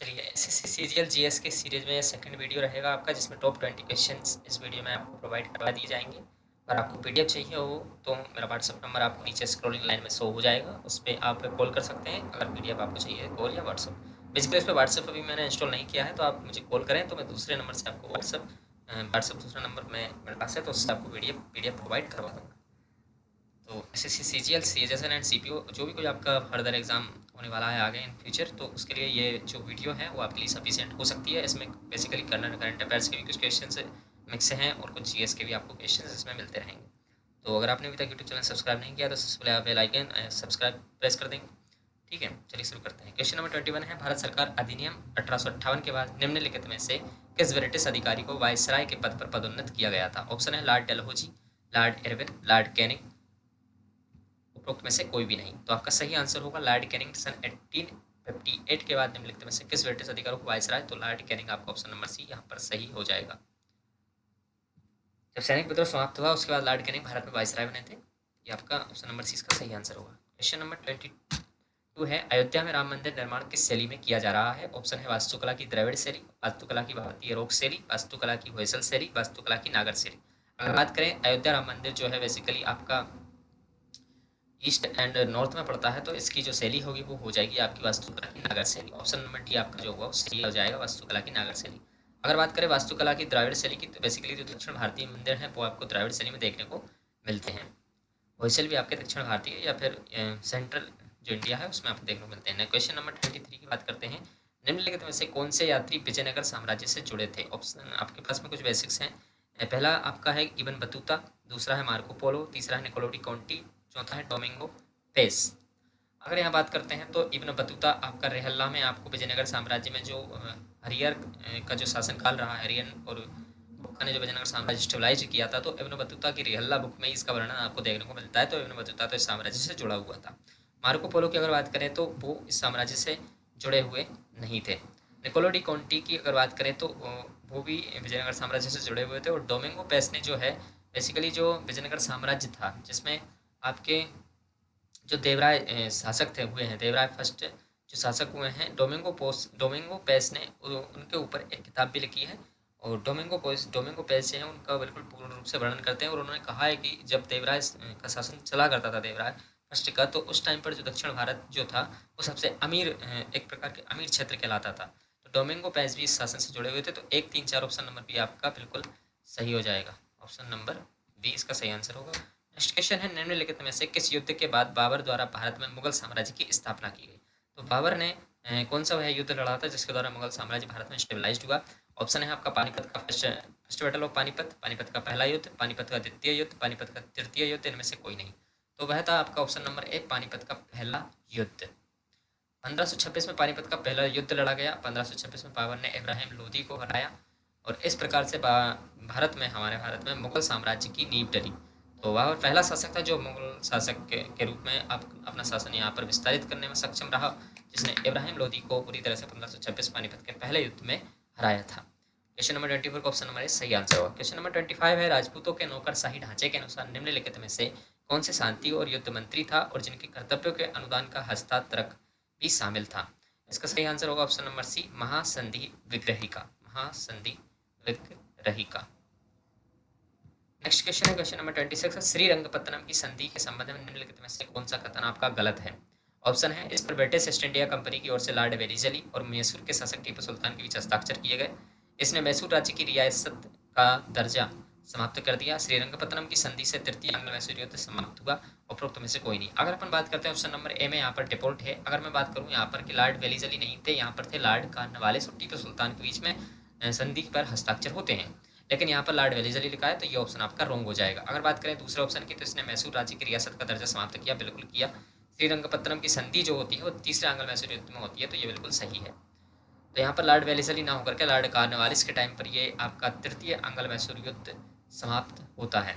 चलिए SSC CGL GS के series में सेकंड वीडियो रहेगा आपका, जिसमें टॉप 20 क्वेश्चंस इस वीडियो में आपको प्रोवाइड करवा दिए जाएंगे। अगर आपको पीडीएफ चाहिए हो तो मेरा व्हाट्सअप नंबर आपको नीचे स्क्रॉलिंग लाइन में शो हो जाएगा, उस पर आप कॉल कर सकते हैं। अगर पीडीएफ आपको चाहिए कॉल या व्हाट्सअप, बेसिकली इस पर व्हाट्सअप अभी मैंने इंस्टॉल नहीं किया है, तो आप मुझे कॉल करें तो मैं दूसरे नंबर से आपको व्हाट्सअप दूसरा नंबर मेरे पास है, तो उससे आपको पीडीएफ प्रोवाइड करवा दूँगा। तो SSC CGL CHSL and CPO जो भी कोई आपका फर्दर एग्जाम होने वाला है आगे इन फ्यूचर, तो उसके लिए ये जो वीडियो है वो आपके लिए सफिशिएंट हो सकती है। इसमें बेसिकली करंट अफेयर्स के भी कुछ क्वेश्चन मिक्स हैं और कुछ जीएस के भी आपको क्वेश्चन इसमें मिलते रहेंगे। तो अगर आपने अभी तक यूट्यूब चैनल सब्सक्राइब नहीं किया तो सबसे पहले आप बेल आइकन सब्सक्राइब प्रेस कर देंगे। ठीक है, चलिए शुरू करते हैं। क्वेश्चन नंबर 21 है, भारत सरकार अधिनियम 1858 के बाद निम्नलिखित में से किस ब्रिटिश अधिकारी को वायसराय के पद पर पदोन्नत किया गया था? ऑप्शन है Lord Dalhousie, Lord Irwin, Lord Canning, उपरोक्त में से कोई भी नहीं। तो आपका सही आंसर होगा लॉर्ड कैनिंग। सन 1858 के बाद निम्नलिखित में से किस ब्रिटिश अधिकारी को वायसराय? तो लॉर्ड कैनिंग आपका ऑप्शन नंबर सी यहाँ पर सही हो जाएगा। जब सैनिक विद्रोह समाप्त हुआ उसके बाद लॉर्ड कैनिंग भारत में वायसराय बने थे। ये आपका ऑप्शन नंबर सी इसका सही आंसर होगा। क्वेश्चन नंबर 22 है, अयोध्या में राम मंदिर निर्माण किस शैली में किया जा रहा है? ऑप्शन है वास्तुकला की द्रविड़ शैली, वास्तुकला की भारतीय रोक शैली, वास्तुकला की होयसल शैली, वास्तुकला की नागर शैली। अगर बात करें अयोध्या राम मंदिर जो है बेसिकली आपका ईस्ट एंड नॉर्थ में पड़ता है, तो इसकी जो शैली होगी वो हो जाएगी आपकी वास्तुकला की नागर शैली। ऑप्शन नंबर डी आपका जो होगा सही हो जाएगा, वास्तुकला की नागर शैली। अगर बात करें वास्तुकला की द्राविड़ शैली की, तो बेसिकली जो दक्षिण भारतीय मंदिर हैं वो आपको द्राविड़ शैली में देखने को मिलते हैं। होयसल भी आपके दक्षिण भारतीय या फिर सेंट्रल जो इंडिया है उसमें आपको देखने को मिलते हैं। क्वेश्चन नंबर 23 की बात करते हैं, निम्नलिखित में से कौन से यात्री विजयनगर साम्राज्य से जुड़े थे? ऑप्शन आपके पास में कुछ बेसिक्स हैं। पहला आपका है इबन बतूता, दूसरा है मार्को पोलो, तीसरा है निकोलो डी कॉन्टी, चौथा है डोमिंगो पेस। अगर यहाँ बात करते हैं तो इब्न बतूता आपका रेहल्ला में आपको विजयनगर साम्राज्य में जो हरियर का जो शासनकाल रहा है, हरियन और बुक्का ने जो विजयनगर साम्राज्य स्टेबलाइज किया था, तो इब्न बतूता की रेहल्ला बुक में इसका वर्णन आपको देखने को मिलता है। तो इब्न बतूता तो इस साम्राज्य से जुड़ा हुआ था। मार्को पोलो की अगर बात करें तो वो इस साम्राज्य से जुड़े हुए नहीं थे। निकोलो डी कॉन्टी की अगर बात करें तो वो भी विजयनगर साम्राज्य से जुड़े हुए थे। और डोमिंगो पेस ने जो है बेसिकली जो विजयनगर साम्राज्य था जिसमें आपके जो देवराय शासक थे हुए हैं, देवराय फर्स्ट जो शासक हुए हैं, डोमिंगो पेस ने उनके ऊपर एक किताब भी लिखी है। और डोमिंगो पेस जो है उनका बिल्कुल पूर्ण रूप से वर्णन करते हैं। और उन्होंने कहा है कि जब देवराय का शासन चला करता था, देवराय फर्स्ट का, तो उस टाइम पर जो दक्षिण भारत जो था वो सबसे अमीर एक प्रकार के अमीर क्षेत्र कहलाता था। तो डोमिंगो पेस भी इस शासन से जुड़े हुए थे। तो 1, 3, 4 ऑप्शन नंबर भी आपका बिल्कुल सही हो जाएगा। ऑप्शन नंबर बी इसका सही आंसर होगा। नेक्स्ट क्वेश्चन है, निम्नलिखित में से किस युद्ध के बाद बाबर द्वारा भारत में मुगल साम्राज्य की स्थापना की गई? तो बाबर ने कौन सा वह युद्ध लड़ा था जिसके द्वारा मुगल साम्राज्य भारत में स्टेबलाइज्ड हुआ? ऑप्शन है आपका पानीपत का first battle of Panipat, Panipat का पहला युद्ध, पानीपत का द्वितीय युद्ध, पानीपत का तृतीय युद्ध, इनमें से कोई नहीं। तो वह था आपका ऑप्शन नंबर ए, पानीपत का पहला युद्ध। 1526 में पानीपत का पहला युद्ध लड़ा गया। 1526 में बाबर ने इब्राहिम लोदी को हराया और इस प्रकार से हमारे भारत में मुगल साम्राज्य की नींव डली। तो बाबर पहला शासक था जो मुगल शासक के रूप में अपना शासन यहाँ पर विस्तारित करने में सक्षम रहा, जिसने इब्राहिम लोदी को पूरी तरह से 1526 पानीपत के पहले युद्ध में हराया था। क्वेश्चन नंबर 24 का ऑप्शन नंबर सही आंसर होगा। क्वेश्चन नंबर 25 है, राजपूतों के नौकरशाही ढांचे के अनुसार निम्नलिखित में से कौन से शांति और युद्ध मंत्री था और जिनके कर्तव्यों के अनुदान का हस्तांतरक भी शामिल था? इसका सही आंसर होगा ऑप्शन नंबर सी, महासंधि विग्रहिका, महासंधि विग्रहिका। नेक्स्ट क्वेश्चन है क्वेश्चन नंबर 26 है, श्रीरंगपत्तनम की संधि के संबंध में निम्नलिखित में से कौन सा कथन आपका गलत है? ऑप्शन है, इस पर ब्रिटिश ईस्ट इंडिया कंपनी की ओर से लॉर्ड वेलिजली और मैसूर के शासक टीपू सुल्तान के बीच हस्ताक्षर किए गए। इसने मैसूर राज्य की रियासत का दर्जा समाप्त कर दिया। श्रीरंगपत्तनम की संधि से तृतीय आंग्ल मैसूर युद्ध समाप्त हुआ। उपरोक्त में से कोई नहीं। अगर अपन बात करते हैं ऑप्शन नंबर ए में, यहाँ पर डिपोल्ट है। अगर मैं बात करूँ यहाँ पर कि लॉर्ड वेलिजली नहीं थे, यहाँ पर थे लॉर्ड कॉर्नवालिस और टीपू सुल्तान के बीच में संधि पर हस्ताक्षर होते हैं, लेकिन यहाँ पर लॉर्ड वेलिजली लिखा है, तो ये ऑप्शन आपका रॉन्ग हो जाएगा। अगर बात करें दूसरे ऑप्शन की, तो इसने मैसूर राज्य की रियासत का दर्जा समाप्त किया, बिल्कुल किया। श्रीरंगपत्तनम की संधि जो होती है वो तीसरे आंग्ल मैसूर युद्ध में होती है, तो ये बिल्कुल सही है। तो यहाँ पर लॉर्ड वेलिजली ना होकर के लॉर्ड कॉर्नवालिस के टाइम पर ये आपका तृतीय आंग्ल मैसूर युद्ध समाप्त होता है।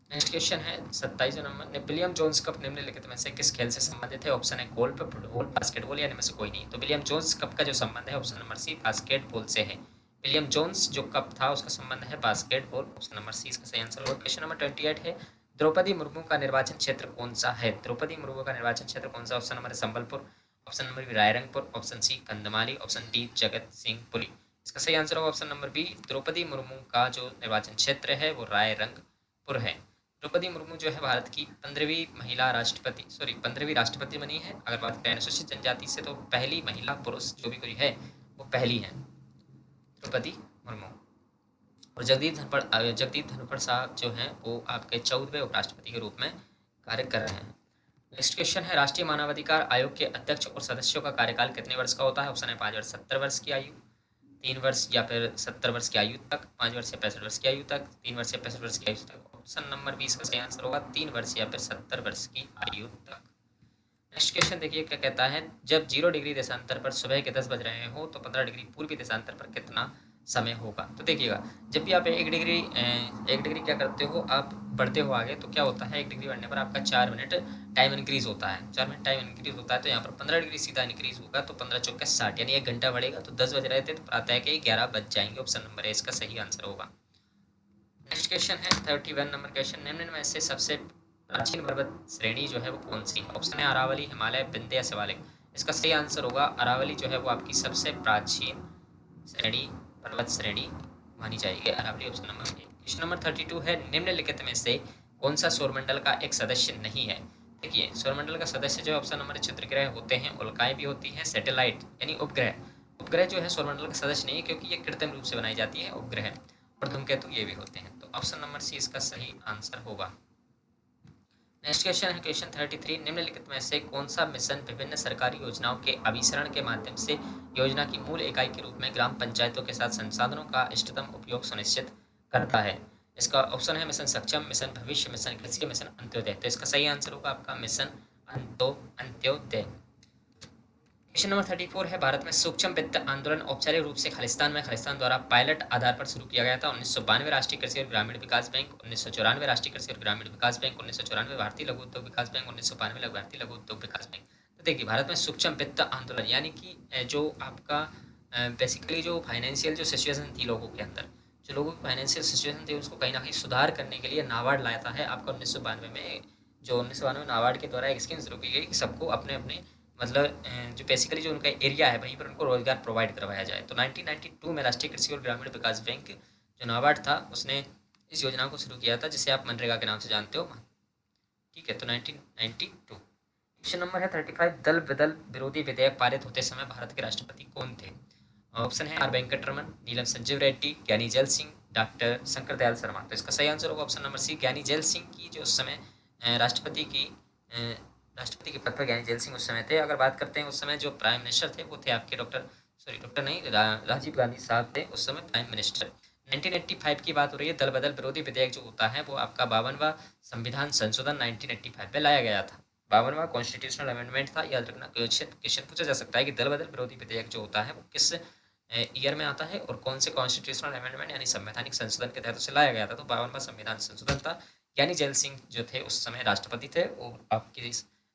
नेक्स्ट क्वेश्चन है 27 नंबर, विलियम जोन्स कप निम्नलिखित में से किस खेल से संबंधित है? ऑप्शन है गोल्फ, फुटबॉल, बास्केटबॉल या इनमें से कोई नहीं। तो विलियम जोन्स कप का जो संबंध है ऑप्शन नंबर सी, बास्केटबॉल से है। विलियम जोन्स जो कप था उसका संबंध है बास्केटबॉल, ऑप्शन नंबर सी इसका सही आंसर होगा। क्वेश्चन नंबर 28 है, द्रौपदी मुर्मू का निर्वाचन क्षेत्र कौन सा है? द्रौपदी मुर्मू का निर्वाचन क्षेत्र कौन सा? Option number Sambalpur, option number B Rairangpur, option C Kandhamali, option D Jagatsinghpur. इसका सही आंसर होगा option number B, Draupadi Murmu का जो निर्वाचन क्षेत्र है वो रायरंगपुर है। द्रौपदी मुर्मू जो है भारत की 15वीं राष्ट्रपति बनी है। अगर बात करें अनुसूचित जनजाति से तो पहली महिला पुरुष जो भी कोई है वो पहली है, द्रौपदी मुर्मू। और जगदीप धनखड़ साहब जो हैं वो आपके 14वें उपराष्ट्रपति के रूप में कार्य कर रहे हैं। नेक्स्ट क्वेश्चन है, राष्ट्रीय मानवाधिकार आयोग के अध्यक्ष और सदस्यों का कार्यकाल कितने वर्ष का होता है? ऑप्शन है 5 वर्ष 70 वर्ष की आयु, 3 वर्ष या फिर 70 वर्ष की आयु तक, 5 वर्ष या 65 वर्ष की आयु तक, 3 वर्ष या 65 वर्ष की आयु तक। ऑप्शन नंबर 20 का सही आंसर होगा 3 वर्ष या फिर 70 वर्ष की आयु तक। नेक्स्ट क्वेश्चन देखिए क्या कहता है, जब 0 डिग्री देशांतर पर सुबह के 10 बज रहे हो तो 15 डिग्री पूर्वी देशांतर पर कितना समय होगा? तो देखिएगा, जब भी आप 1 डिग्री क्या करते हो, आप बढ़ते हो आगे तो क्या होता है, 1 डिग्री बढ़ने पर आपका 4 मिनट टाइम इंक्रीज होता है, 4 मिनट टाइम इंक्रीज होता है। तो यहाँ पर 15 डिग्री सीधा इंक्रीज होगा तो 15 चौके 60 यानी 1 घंटा बढ़ेगा। तो 10 बज रहे थे तो प्रातः के 11 बज जाएंगे। ऑप्शन नंबर ए इसका सही आंसर होगा। नेक्स्ट क्वेश्चन है 31 नंबर क्वेश्चन, निम्न में से सबसे प्राचीन पर्वत श्रेणी जो है वो कौन सी है? ऑप्शन है अरावली, हिमालय, विंध्य या शिवालिक। इसका सही आंसर होगा अरावली जो है वो आपकी सबसे प्राचीन पर्वत श्रेणी मानी जाएगी, Aravalli. Option number A. Question number 32 है, निम्नलिखित में से कौन सा सौरमंडल का एक सदस्य नहीं है? देखिए, सौरमंडल का सदस्य जो ऑप्शन नंबर क्षुद्र ग्रह होते हैं, उल्काएं भी होती हैं, सैटेलाइट यानी उपग्रह जो है सौरमंडल का सदस्य नहीं है क्योंकि ये कृत्रिम रूप से बनाई जाती है उपग्रह, और धूमकेतु ये भी होते हैं। तो ऑप्शन नंबर सी इसका सही आंसर होगा। नेक्स्ट क्वेश्चन है क्वेश्चन 33, निम्नलिखित में से कौन सा मिशन विभिन्न सरकारी योजनाओं के अभिसरण के माध्यम से योजना की मूल इकाई के रूप में ग्राम पंचायतों के साथ संसाधनों का इष्टतम उपयोग सुनिश्चित करता है? इसका ऑप्शन है मिशन सक्षम, मिशन भविष्य, मिशन कृषि, मिशन अंत्योदय। तो इसका सही आंसर होगा आपका मिशन अंत्योदय। क्वेश्चन नंबर 34 है, भारत में सूक्ष्म वित्त आंदोलन औपचारिक रूप से खालिस्तान द्वारा पायलट आधार पर शुरू किया गया था। 1992 राष्ट्रीय कृषि और ग्रामीण विकास बैंक, 1994 राष्ट्रीय कृषि और ग्रामीण विकास बैंक, 1994 भारतीय लघु उद्योग विकास बैंक, 1992 भारतीय लघु उद्योग विकास बैंक। तो देखिए, भारत में सूक्ष्म वित्त आंदोलन यानी कि जो आपका बेसिकली जो फाइनेंशियल जो सिचुएशन थी लोगों के अंदर, जो लोगों की फाइनेंशियल सिचुएशन थी उसको कहीं ना कहीं सुधार करने के लिए नाबार्ड लाया था है आपका 1992 में। जो 1992 नाबार्ड के द्वारा एक स्कीम शुरू की गई कि सबको अपने अपने मतलब जो बेसिकली जो उनका एरिया है वहीं पर उनको रोजगार प्रोवाइड करवाया जाए। तो 1992 में राष्ट्रीय कृषि और ग्रामीण विकास बैंक जो नाबार्ड था उसने इस योजना को शुरू किया था, जिसे आप मनरेगा के नाम से जानते हो। ठीक है, तो 1992। क्वेश्चन नंबर है 35, दल बदल विरोधी विधेयक पारित होते समय भारत के राष्ट्रपति कौन थे? ऑप्शन है आर वेंकटरमन, नीलम संजीव रेड्डी, ज्ञानी जैल सिंह, डॉक्टर शंकर दयाल शर्मा। तो इसका सही आंसर होगा ऑप्शन नंबर सी, ज्ञानी जैल सिंह की जो उस समय राष्ट्रपति के पद पर ज्ञानी जैल सिंह उस समय थे। अगर बात करते हैं उस समय जो प्राइम मिनिस्टर थे वो थे आपके राजीव गांधी साहब थे उस समय प्राइम मिनिस्टर। 1985 की बात हो रही है। दल बदल विरोधी विधेयक जो होता है वो आपका 52वां संविधान संशोधन 1985 में लाया गया था। 52वां कॉन्स्टिट्यूशनल अमेंडमेंट था। याद रखना, क्वेश्चन पूछा जा सकता है कि दल बदल विरोधी विधेयक जो होता है वो किस ईयर में आता है और कौन से कॉन्स्टिट्यूशनल अमेंडमेंट यानी संवैधानिक संशोधन के तहत उसे लाया गया था। तो 52वां संविधान संशोधन था। ज्ञानी जैल सिंह जो थे उस समय राष्ट्रपति थे और आपके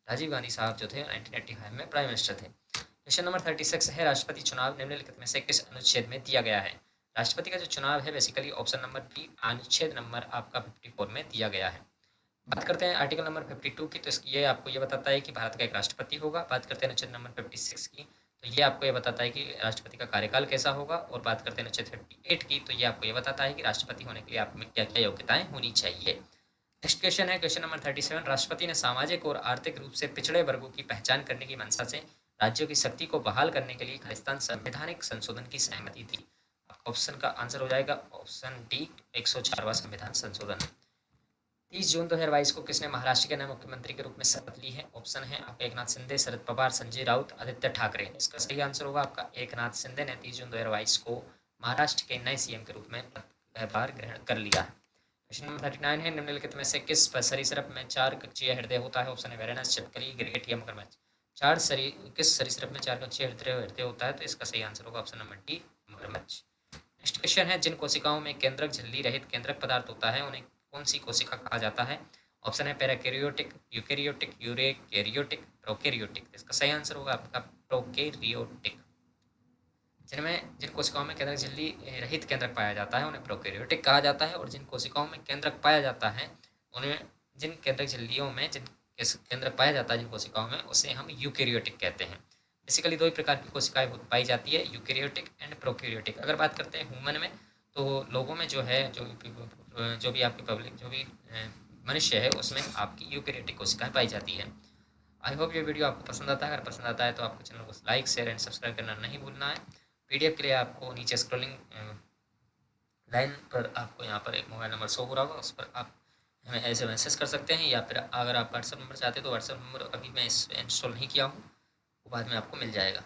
राजीव गांधी साहब जो थे 1985 में प्राइम मिनिस्टर थे। क्वेश्चन नंबर 36 है, राष्ट्रपति चुनाव निम्नलिखित में से किस अनुच्छेद में दिया गया है? राष्ट्रपति का जो चुनाव है बेसिकली ऑप्शन नंबर बी अनुच्छेद नंबर आपका 54 में दिया गया है। बात करते हैं आर्टिकल नंबर 52 की, तो ये आपको ये बताता है कि भारत का एक राष्ट्रपति होगा। बात करते हैं अनुच्छेद नंबर 56 की, तो ये आपको ये बताता है कि राष्ट्रपति का कार्यकाल कैसा होगा। और बात करते हैं अनुच्छेद 58 की, तो ये आपको ये बताता है कि राष्ट्रपति होने के लिए आप में क्या क्या योग्यताएं होनी चाहिए। नेक्स्ट क्वेश्चन है क्वेश्चन नंबर 37, राष्ट्रपति ने सामाजिक और आर्थिक रूप से पिछड़े वर्गों की पहचान करने की मंशा से राज्यों की शक्ति को बहाल करने के लिए खालिस्तान संवैधानिक संशोधन की सहमति दी। ऑप्शन का आंसर हो जाएगा ऑप्शन डी 104वां संविधान संशोधन। 30 जून 2022 को किसने महाराष्ट्र के नए मुख्यमंत्री के रूप में शपथ ली है? ऑप्शन है आपका एकनाथ शिंदे, शरद पवार, संजय राउत, आदित्य ठाकरे। इसका सही आंसर होगा आपका एकनाथ शिंदे ने 30 जून 2022 को महाराष्ट्र के नए सीएम के रूप में पदभार ग्रहण कर लिया है। क्वेश्चन नंबर 39 है, निम्नलिखित में से किस सरीसृप में 4 कक्षीय हृदय होता है? ऑप्शन है वेरेनस, छिपकली, गिरगिट या मगरमच्छ। किस सरीसृप में 4 कक्षीय हृदय होता है? तो इसका सही आंसर होगा ऑप्शन नंबर डी मगरमच्छ। नेक्स्ट क्वेश्चन है, जिन कोशिकाओं में केंद्रक झिल्ली रहित केंद्रक पदार्थ होता है उन्हें कौन सी कोशिका कहा जाता है? ऑप्शन है पैराकैरियोटिक, यूकैरियोटिक, यूरेकैरियोटिक, प्रोकैरियोटिक। इसका सही आंसर होगा आपका प्रोकैरियोटिक। जिन कोशिकाओं में केंद्रक झिल्ली रहित केंद्रक पाया जाता है उन्हें प्रोकैरियोटिक कहा जाता है। और जिन कोशिकाओं में केंद्रक पाया जाता है उन्हें जिन केंद्रक झिल्लियों में जिन केंद्रक पाया जाता है जिन कोशिकाओं में, उसे हम यूकैरियोटिक कहते हैं। बेसिकली दो ही प्रकार की कोशिकाएं पाई जाती है, यूकेरियोटिक एंड प्रोकैरियोटिक। अगर बात करते हैं ह्यूमन में, तो लोगों में जो है जो भी आपकी पब्लिक जो भी मनुष्य है उसमें आपकी यूकेरियोटिक कोशिकाएं पाई जाती है। आई होप ये वीडियो आपको पसंद आता है। अगर पसंद आता है तो आपको चैनल को लाइक शेयर एंड सब्सक्राइब करना नहीं भूलना है। पीडीएफ के लिए आपको नीचे स्क्रॉलिंग लाइन पर आपको यहाँ पर एक मोबाइल नंबर शो हो रहा होगा, उस पर आप हमें ऐसे मैसेज कर सकते हैं, या फिर अगर आप व्हाट्सअप नंबर चाहते हैं तो व्हाट्सअप नंबर अभी मैं इस इंस्टॉल नहीं किया हूँ, वो बाद में आपको मिल जाएगा।